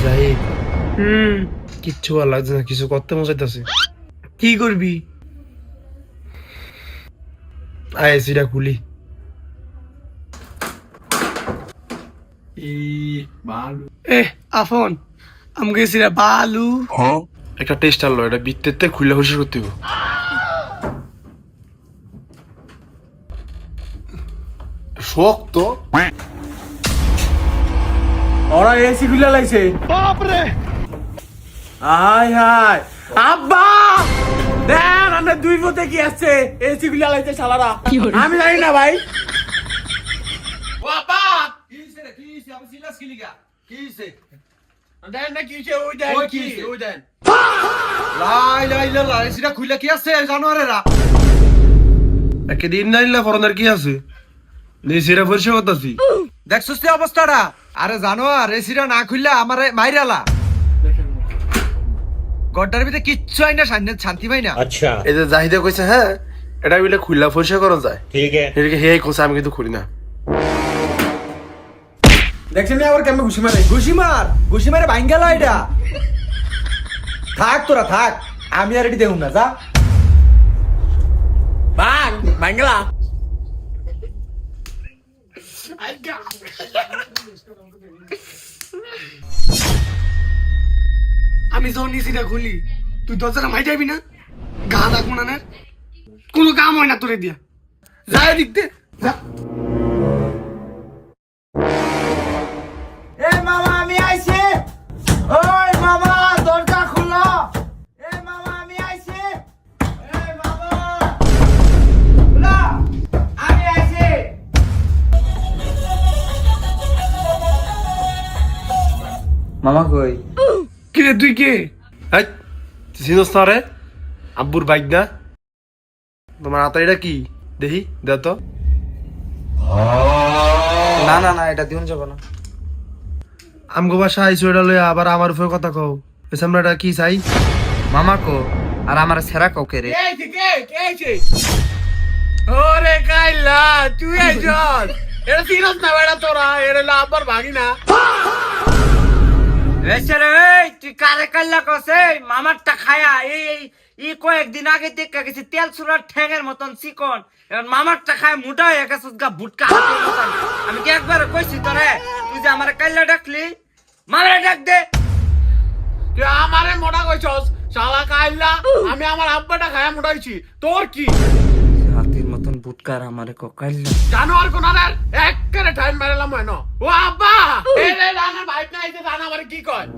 জাহিদ কিচ্ছু ভালো লাগছে না, কিছু করতে মন চাইতেছে। কি করবি? আয় এসিটা খুলি। আফন আমাকে সিরা বালু একটা টেস্ট আনলো, এটা বিত্তেতে খুলে খুশি করতে হবে। শক্ত ওরা এসি খুলে লাইছে। বাপরে আয় হায় আব্বা দেন আমরা দুই পথে কি আসছে এসি খুলে লাইছে শালারা। আমি জানি না ভাই। ও আব্বা কি হইছে রে? কি হইছে? আমি সিলাস কি লিগা? কি হইছে? দেন না কি হইছে? ওই দেন কি ওই দেন। লাই লাই লাই এসিটা খুলে কি আছে জানোয়ারেরা? একে দিন জানিলা ফরনের কি আছে, এসিটা পরিষ্কার করতেছি। দেখছস কি অবস্থাটা? আরে জানোয়ার এসিটা না খুললে আমারে মাইরালা। গড্ডার ভিতরে কিচ্ছু আই না, শান্তি পাই না। अच्छा এই যে জাহিদে কইছে হ্যাঁ এটা বলে খুললা পরিষ্কার করা যায়, ठीक है এটাকে হে কইছে, আমি কিন্তু খুলি না। দেখছেন আবার কেমন ঘুষি মারে? ঘুষি মারে ভাঙ গেল এটা। থাক তোরা থাক, আমি আর এটি দেখুন না, যা ভাঙ গেলা। আমি যখন নিচিটা খুলি তুই দরজাটা মাই যাবি না, গা থাকবো না, কোনো কাম হয় না তোরে দিয়া। যাই দেখতে যা। এ মামা আমি আইছি, ওই মামা দরজা খুলো। এ মামা আমি আইছি, এ মামা খুলো, আমি আইছি। মামা কই? কি রে তুই কে? এই চিনস না রে? আব্বুর বাইক না? তোমার হাতে এটা কি দেখি, দে তো। না না না এটা দিন যাব না। আমগো বাসা আইসো এটা লইয়া আবার আমার উপরে কথা কও। এসে আমরা এটা কি চাই? মামা কো আর আমার সেরা কাউকে রে। ওরে কাইলা তুই আইছস, এটা চিনস না বেটা তোরা? এর আবার ভাগি না। এসরে এই তুই কারে কাল্লা কসে মামারটা খায়া এই কয়েকদিন আগে দেখা গেছে তেল চুরার ঠ্যাঙের মতন চিকন, এখন মামারটা খায় মোটা হয়ে গেছে গা ভুটকা হাতের মতন। আমি কি একবার কইছি তোরে তুই যে আমার কাল্লা ডাকলি, মামারে ডাক দে। তুই আমারে মোটা কইছস শালা কাইলা, আমি আমার আব্বাটা খায়া মোটাইছি, তোর কি? হাতির মতন ভুটকার আমারে কো কাল্লা জানোয়ার কোনার একবারে টাইম মারলাম হয় না। ও আব্বা এই রে রানার বাইক না আইছে, জানা আমারে কি কয়?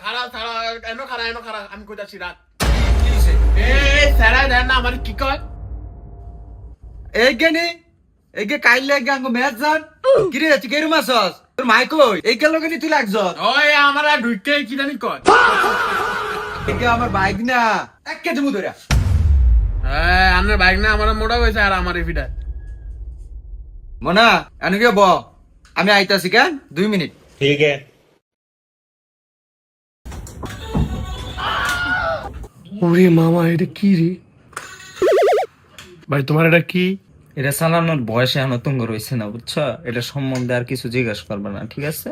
খাড়া খাড়া এনো খাড়া আমি কই যাচ্ছি রাত। কি হইছে? এই সারা দেন না আমারে কি কয়? এই গেনি এই গে কাইলে গাঙ্গ ম্যাচ জান কি রে তুই কেরু মাছস? তোর মাই কই? এই গেল গেনি তুই লাগছস। ওই আমারে ঢুইকে কি জানি কয়? এই গে আমার বাইক না এক্কে জমু ধরা। হ্যাঁ আমার বাইক না, আমার মোটা হয়েছে আর আমার এফিটা মনা এনকে ব আমি আইতাছি কেন 2 মিনিট। ठीक है ওরে মামা এটা কি রে? ভাই তোমার এটা কি? এটা চালানোর বয়সে এখন তুঙ্গ রয়েছে না, বুঝছো? এটা সম্বন্ধে আর কিছু জিজ্ঞাসা করবে না, ঠিক আছে?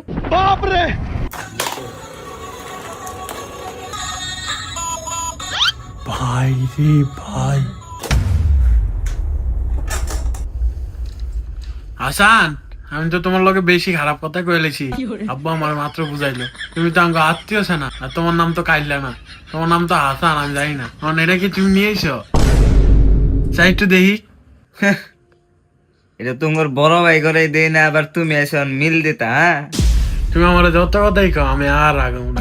ভাই রে ভাই, হাসান আমি তো তোমার লগে বেশি খারাপ কথা কইলেছি। আব্বা আমার মাত্র বুঝাইলো তুমি তো আমাকে আত্মীয় না, আর তোমার নাম তো কাইলা না, তোমার নাম তো হাসান, আমি জানি না। কারণ এটা কি তুমি নিয়ে এসো? চাই একটু দেখি। এটা তোমার বড় ভাই করে দেই না, আবার তুমি এসে মিল দিতা। হ্যাঁ তুমি আমার যত কথাই কও আমি আর রাগাবো না।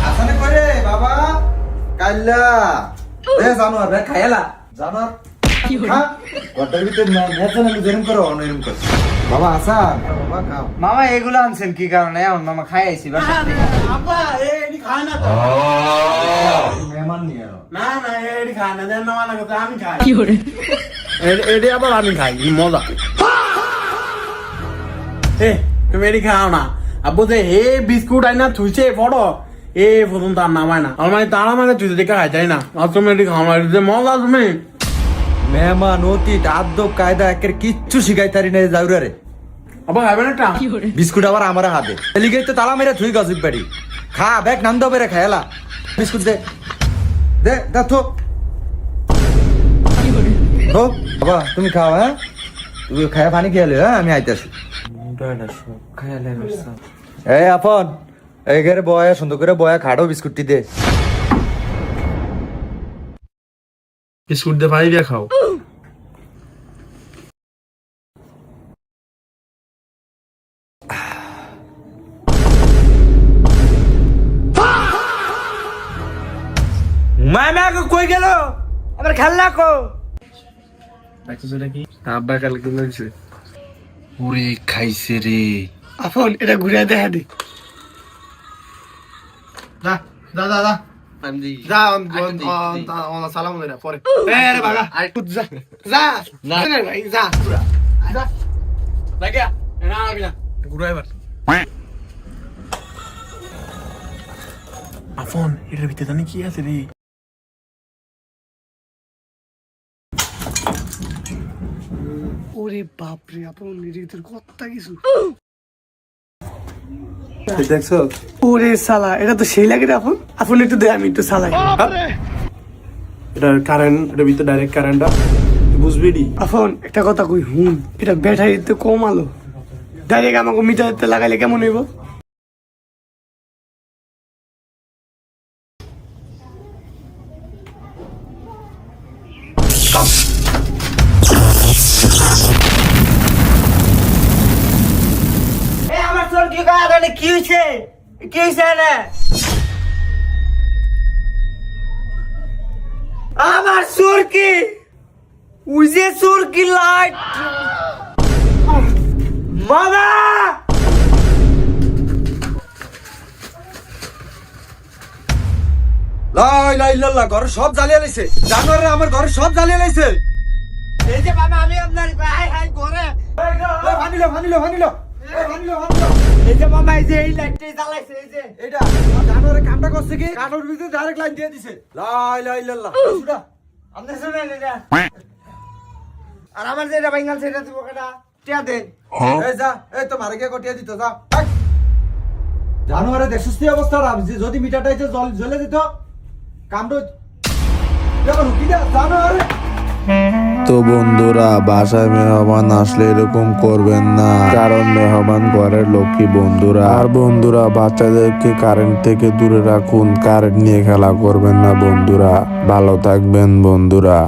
আসানে করে বাবা কাল্লা এ জানোয়ার রে খায়ালা জানোয়ার কি হলো গটার ভিতর না নেছে না জেরম করো অনরম করো বাবা আসান বাবা খাও মামা এগুলো আনছেন কি কারণে? এখন মামা খাই আইছি বাসা থেকে। আব্বা এডি খায় না তো। মেহমান নিয়ে আও না না এডি খায় না, দেন না মানা কথা আমি খাই। কি করে এডি আবার আমি খাই, কি মজা। এ তুমি এডি খাও না। আব্বু যে হে বিস্কুট আইনা থুইছে বড় এ প্রথম তার নামায় না, আমার তারা মানে তুই দেখে খাই তাই না। আর তুমি এডি খাও না, যে মজা তুমি। মেহমান অতীত আদব কায়দা একের কিচ্ছু শিখাইতারি না জাউরা রে। আবার হবে না টা বিস্কুট আবার আমার হাতে এলিগে তো তালা মেরে থুই গজিব বাড়ি খা ব্যাগ নাম দাও বেরে খায়ালা বিস্কুট দে দে দা তো ও বাবা তুমি খাও হ্যাঁ তুমি খায়া পানি খেয়ালে হ্যাঁ আমি আইতাছি এই আপন এই ঘরে বয়া সুন্দর করে বয়া খাড়ো বিস্কুটটি দে বিস্কুট দিয়ে পানি দিয়ে খাও। মামা কই গেল আবার খেলনা কো আব্বা কাল কিনে দিছে। ওরে খাইছে রে আপন এটা ঘুরে দেখা দি। যা যা যা যা যা সালাম দেনা পরে আরে বাবা যা যা না ভাই যা যা লাগিয়া না আবি না ঘুরে এবার। আপন এটার ভিতরে জানি কি আছে রে? ওরে বাপরে আপন এর ভিতরে কত কিছু দেখছো? ওরে শালা এটা তো সেই লাগে রে আপন। আপন একটু দে আমি একটু চালাই। এটা কারেন্ট এর ভিতরে ডাইরেক্ট কারেন্টটা বুঝবি দি। আপন একটা কথা কই হুন এটা ব্যাটারিতে কম আলো ডাইরেক্ট আমাকে মিটারতে লাগাইলে কেমন হইব? আমার চোর কি কারণে কি হইছে না আমার চোর কি ওই যে চোর কি লাইট মামা লাই লাই লাল্লা ঘরে সব জ্বালিয়ে লাইছে জানোয়ারে আমার ঘরে সব জ্বালিয়ে লাইছে এই যে মামা আমি আপনার হাই হাই করে ভানিলো ভানিলো ভানিলো ভানিলো ভানিলো এই যে মামা এই যে এই লাইটটাই জ্বালাইছে এই যে এটা জানোয়ারে কামটা করছে কি কাঠের ভিতরে ডাইরেক্ট লাইন দিয়ে দিছে লাই লাই লাল্লা সুদা আপনি শুনেন এটা আর আমার যে এটা বাঙ্গাল সেটা দিব কেটা টিয়া দেন এই যা এই তো মারে গিয়ে কটিয়ে দিত যা জানোয়ারে দেখ সুস্থ অবস্থা যদি মিটারটা এসে জ্বলে দিত কামটা দেখো কি জানোয়ারে। তো বন্ধুরা বাসায় মেহমান আসলে এরকম করবেন না, কারণ মেহমান ঘরের লক্ষ্মী বন্ধুরা। আর বন্ধুরা বাচ্চাদেরকে কারেন্ট থেকে দূরে রাখুন, কারেন্ট নিয়ে খেলা করবেন না বন্ধুরা। ভালো থাকবেন বন্ধুরা।